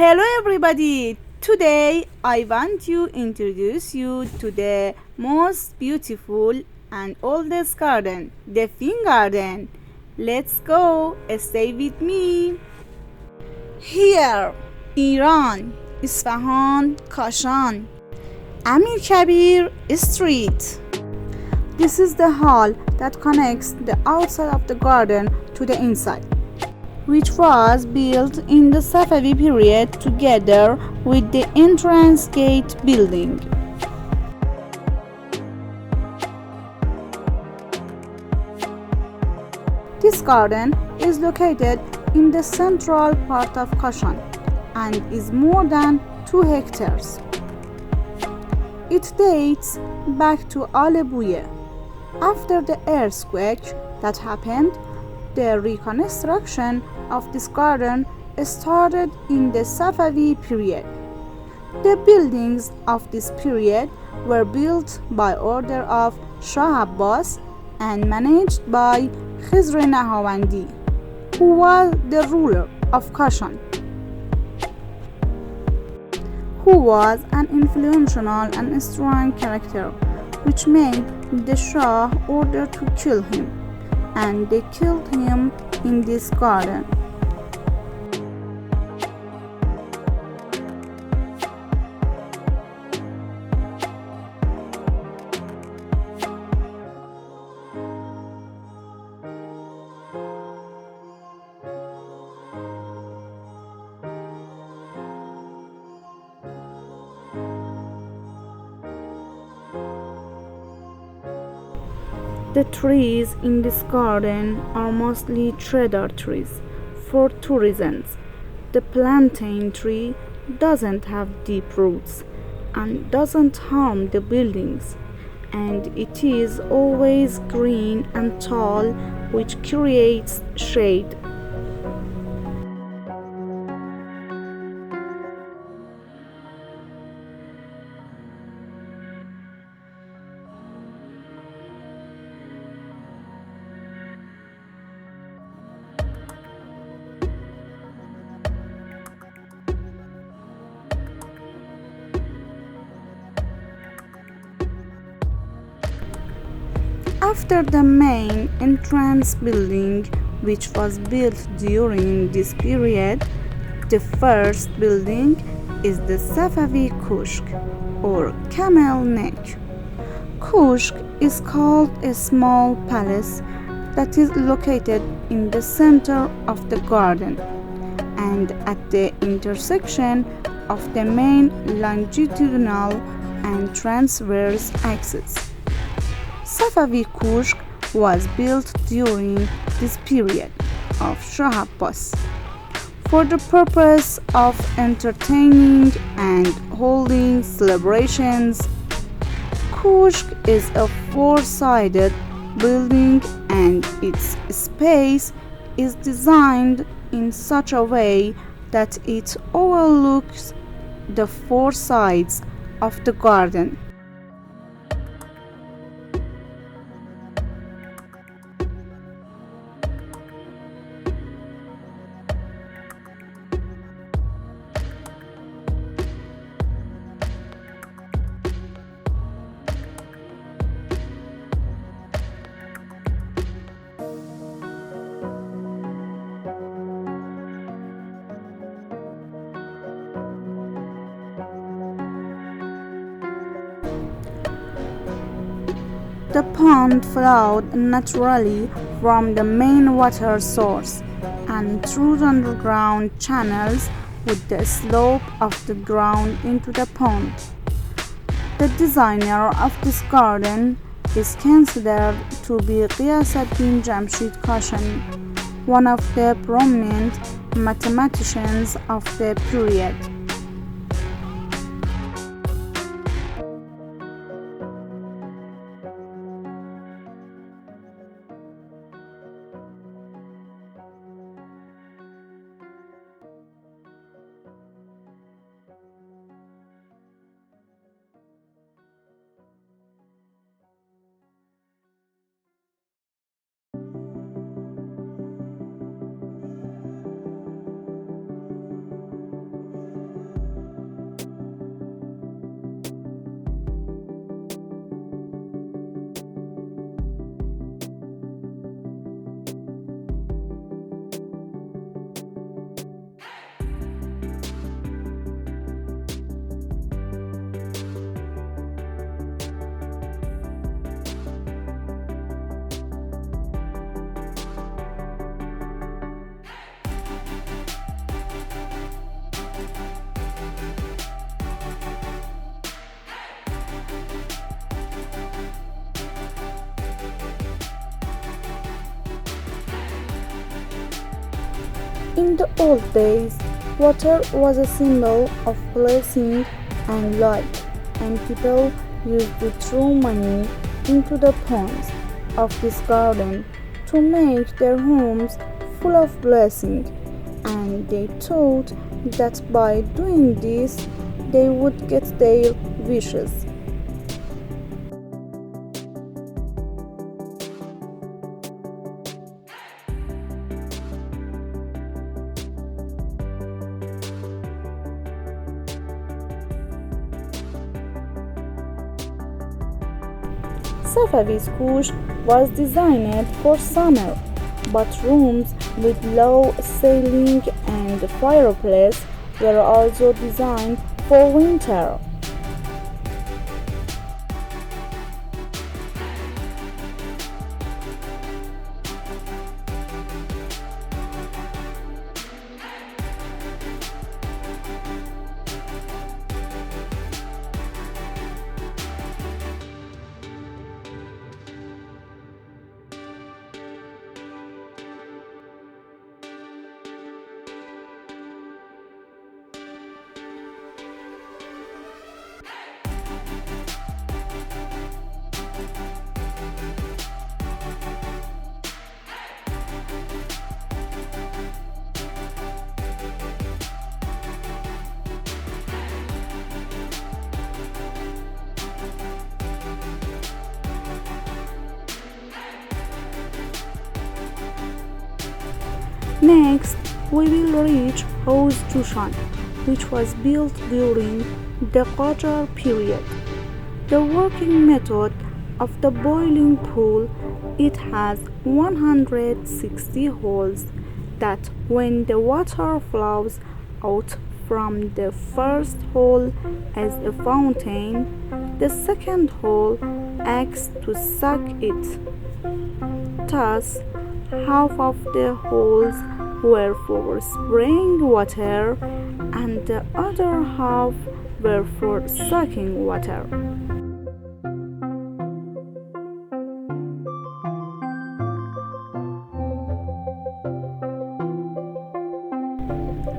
Hello everybody! Today I want to introduce you to the most beautiful and oldest garden, the Fin Garden. Let's go! Stay with me! Here, Iran, Isfahan, Kashan, Amir Kabir Street. This is the hall that connects the outside of the garden to the inside, which was built in the Safavi period together with the entrance gate building. This garden is located in the central part of Kashan and is more than 2 hectares. It dates back to Alboye. After the earthquake that happened, the reconstruction of this garden started in the Safavi period. The buildings of this period were built by order of Shah Abas and managed by Khizr-e-Nahavandi, who was the ruler of Kashan, who was an influential and strong character, which made the Shah order to kill him, and they killed him in this garden. The trees in this garden are mostly cedar trees for 2 reasons. The plantain tree doesn't have deep roots and doesn't harm the buildings, and it is always green and tall, which creates shade. After the main entrance building, which was built during this period, the first building is the Safavi Kushk or Camel Neck. Kushk is called a small palace that is located in the center of the garden and at the intersection of the main longitudinal and transverse axes. Safavi Kushk was built during this period of Shah Abas for the purpose of entertaining and holding celebrations. Kushk is a 4-sided building and its space is designed in such a way that it overlooks the 4 sides of the garden. The pond flowed naturally from the main water source and through the underground channels with the slope of the ground into the pond. The designer of this garden is considered to be Ghiyasaddin Jamshid Kashani, one of the prominent mathematicians of the period. In the old days, water was a symbol of blessing and life, and people used to throw money into the ponds of this garden to make their homes full of blessing, and they thought that by doing this they would get their wishes. Safavi's couch was designed for summer, but rooms with low ceiling and fireplace were also designed for winter. Next, we will reach House Tushan, which was built during the Qajar period. The working method of the boiling pool, it has 160 holes that when the water flows out from the first hole as a fountain, the second hole acts to suck it. Thus, half of the holes were for spraying water and the other half were for sucking water.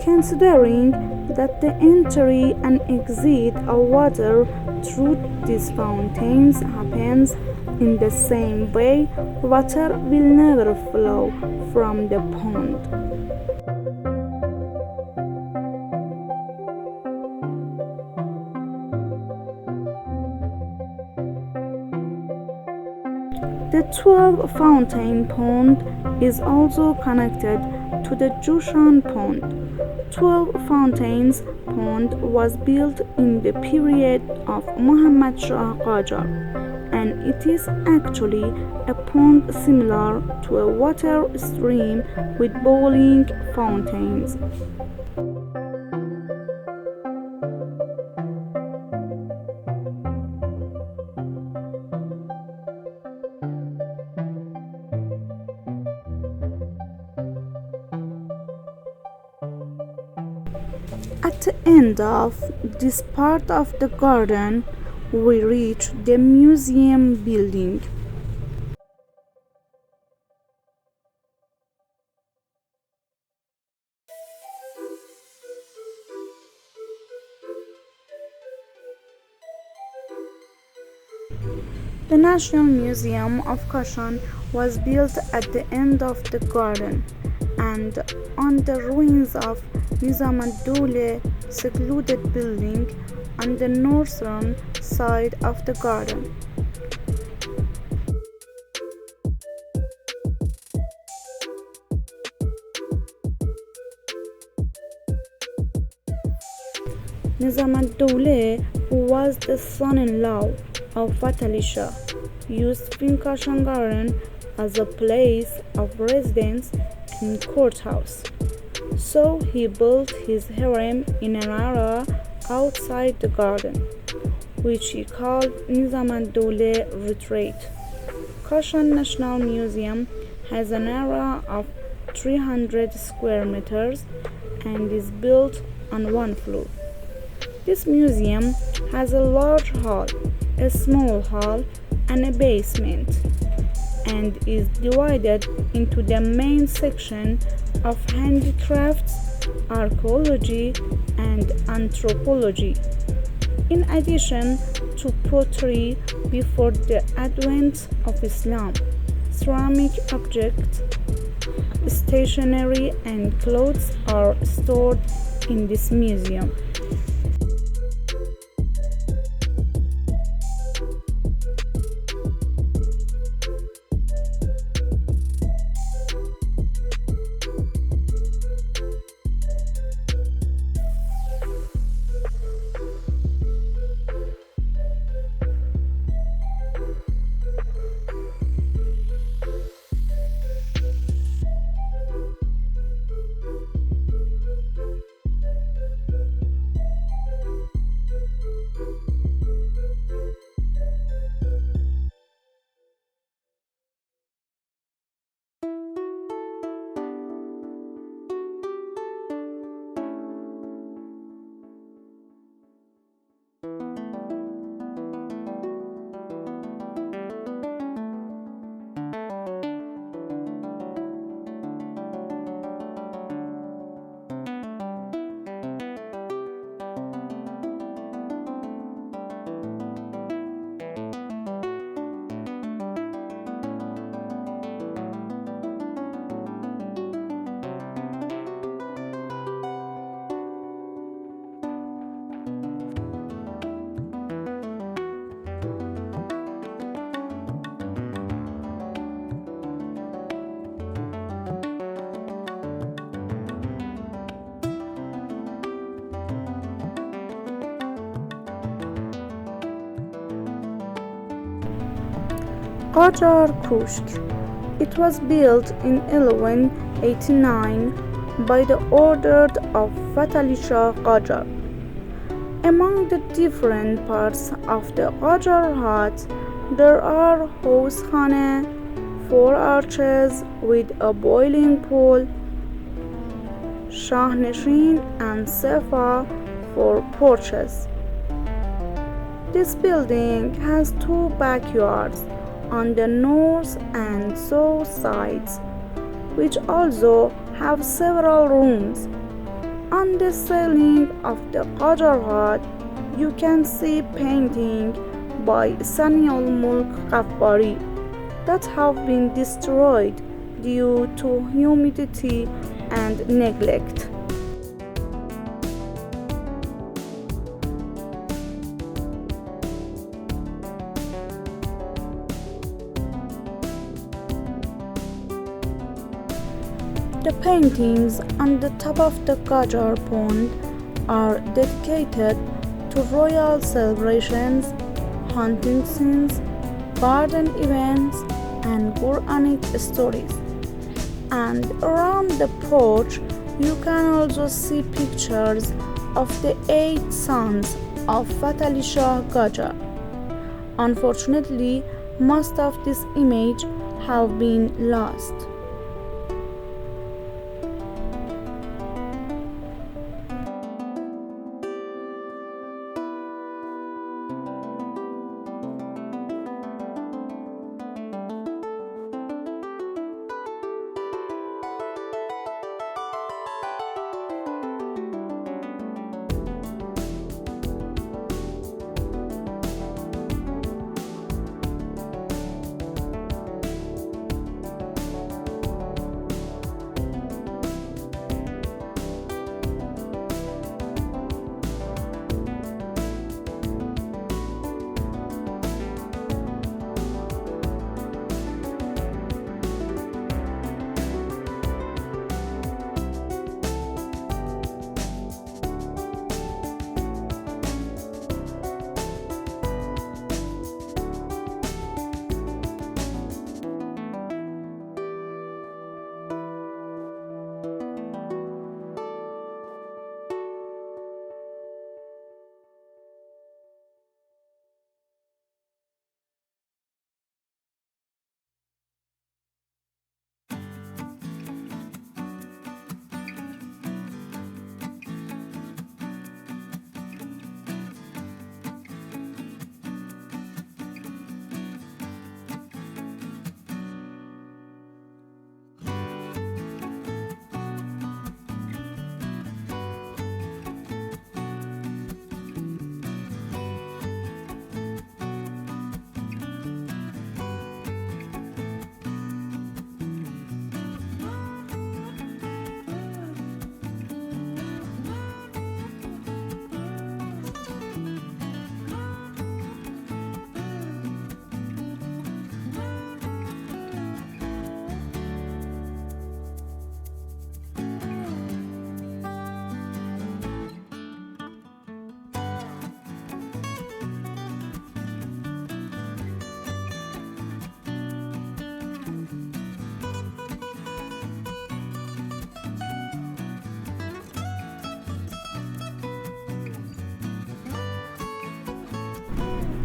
Considering that the entry and exit of water through these fountains happens in the same way, water will never flow from the pond. The 12 fountain pond is also connected to the Jushan pond. 12 fountains pond was built in the period of Muhammad Shah Qajar, and it is actually a pond similar to a water stream with boiling fountains. At the end of this part of the garden, we reach the museum building. The National Museum of Kashan was built at the end of the garden and on the ruins of Nizam al-Dawla secluded building on the northern side of the garden. Nizam al-Dawla, who was the son-in-law of Fatali Shah, used Kashan Garden as a place of residence and courthouse. So he built his harem in an area outside the garden, which he called Nizam al-Dawla Retreat. Kashan National Museum has an area of 300 square meters and is built on one floor. This museum has a large hall, a small hall, and a basement, and is divided into the main section of handicrafts, archaeology, and anthropology. In addition to pottery before the advent of Islam, ceramic objects, stationery, and clothes are stored in this museum. Qajar Kushk. It was built in 1189 by the order of Shah Qajar. Among the different parts of the Qajar hut, there are housekhane, 4 arches with a boiling pool, Shahneshin and Sefa for porches. This building has 2 backyards on the north and south sides, which also have several rooms. On the ceiling of the Qajar hut, you can see painting by Sani al-Mulk pari that have been destroyed due to humidity and neglect. The paintings on the top of the Qajar pond are dedicated to royal celebrations, hunting scenes, garden events, and Quranic stories. And around the porch, you can also see pictures of the 8 sons of Shah Qajar. Unfortunately, most of these images have been lost.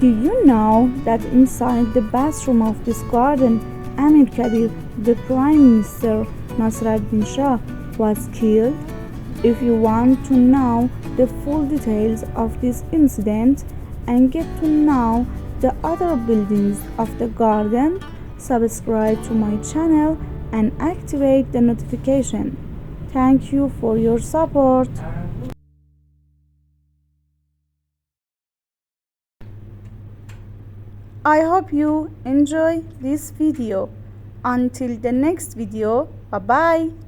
Do you know that inside the bathroom of this garden, Amir Kabir, the Prime Minister Nasruddin Shah, was killed? If you want to know the full details of this incident and get to know the other buildings of the garden, subscribe to my channel and activate the notification. Thank you for your support. I hope you enjoy this video. Until the next video, bye bye.